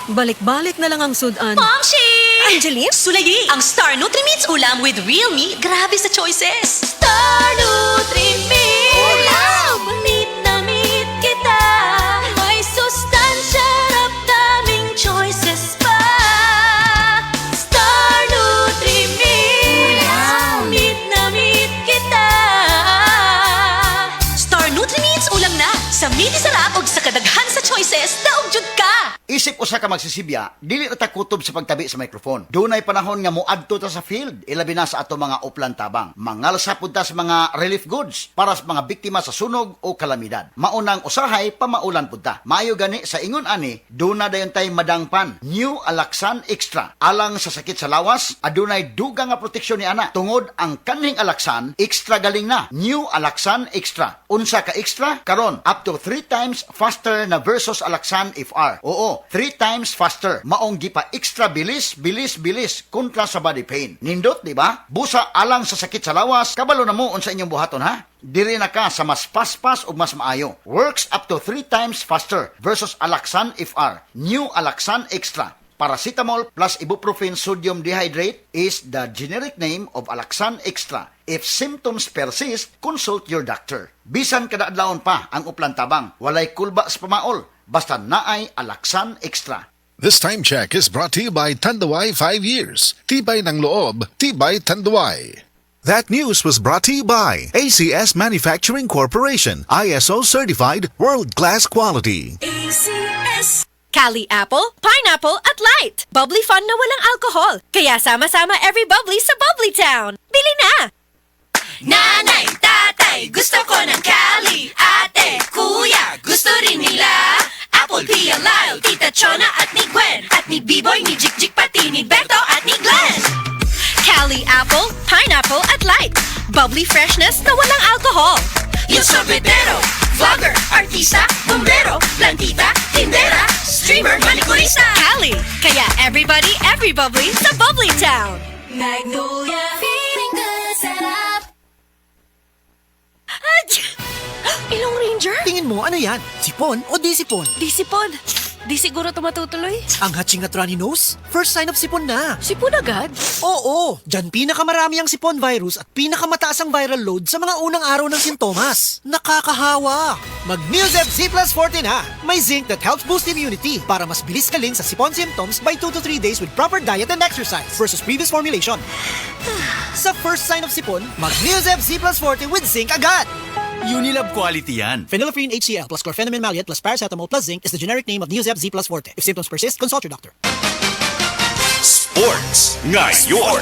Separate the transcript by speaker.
Speaker 1: Balik-balik na lang ang sudan.
Speaker 2: Momshi!
Speaker 3: Angeline?
Speaker 2: Sulayi! Ang Star Nutri-Meats ulam with real meat. Grabe sa choices! Star Nutri-Meats! Ulam! Meat na meat kita. May sustansya, daming choices pa. Star Nutri-Meats! Ulam! Meat na meat kita. Star Nutri-Meats ulam na. Sa meaty sarap ug sa kadaghan sa choices, daog jud ka.
Speaker 4: Isip usa ka magsisibya, dili ta kutob sa pagtabi sa microphone. Dunay panahon nga moadto ta sa field, ilabi na sa ato mga uplan tabang. Mangalsa pud ta sa mga relief goods para sa mga biktima sa sunog o kalamidad. Maunang usahay pamaulan pud ta. Maayo gani sa ingon ani, duna dayon tay madangpan. New Alaxan Extra. Alang sa sakit sa lawas, adunay dugang nga proteksyon ni ana. Tungod ang kaning Alaxan, extra galing na. New Alaxan Extra. Unsa ka extra? Karon up to 3 times faster na versus Alaxan FR. Oo, 3 times faster. Maong gipa extra bilis kontra sa body pain. Nindot, di ba? Busa alang sa sakit sa lawas, kabalo na mo unsa inyong buhaton ha? Diri na ka sa mas paspas ug mas maayo. Works up to 3 times faster versus Alaxan FR. New Alaxan Extra. Paracetamol plus ibuprofen sodium dehydrate is the generic name of Alaxan Extra. If symptoms persist, consult your doctor. Bisan kada adlawon pa ang uplan tabang, walay kulba sa pamaol, basta naay Alaxan Extra.
Speaker 5: This time check is brought to you by Tanduay 5 years. Tibay ng loob, tibay Tanduay.
Speaker 6: That news was brought to you by ACS Manufacturing Corporation, ISO certified world-class quality.
Speaker 2: ACS!
Speaker 3: Cali Apple, Pineapple at Light. Bubbly fun na walang alcohol. Kaya sama-sama every bubbly sa Bubbly Town. Bili na!
Speaker 2: Nanay, tatay, gusto ko ng Cali. Ate, kuya, gusto rin nila. Apple, Pia, Lyle, Tita Chona at ni Gwen. At ni B-Boy, ni Jik-Jik, pati ni Beto at ni Glenn.
Speaker 3: Cali Apple, Pineapple at Light. Bubbly freshness na walang alcohol.
Speaker 2: Yung sorbetero, vlogger, artista, bombero, plantita, tindera, streamer, manicurista.
Speaker 3: Cali. Kaya everybody, every bubbly sa Bubbly Town.
Speaker 2: Magnolia, feeling good, sarap.
Speaker 3: Ilong Ranger?
Speaker 7: Tingin mo, ano yan? Sipon o di sipon?
Speaker 3: Di sipon. Di siguro ito matutuloy.
Speaker 7: Ang hatching at runny nose? First sign of sipon na.
Speaker 3: Sipon agad?
Speaker 7: Oo, dyan pinakamarami ang sipon virus at pinakamataas ang viral load sa mga unang araw ng sintomas. Nakakahawa! Mag-Neosep Z Plus Forte na! May zinc that helps boost immunity para mas bilis kaling sa sipon symptoms by 2 to 3 days with proper diet and exercise versus previous formulation. Sa first sign of sipon, mag-Neosep Z Plus Forte with zinc agad!
Speaker 8: Unilab quality yan.
Speaker 7: Phenylephrine HCl plus chlorpheniramine maleate plus paracetamol plus zinc is the generic name of Neosep Z Plus Forte. If symptoms persist, consult your doctor.
Speaker 8: Sports. Ngayon.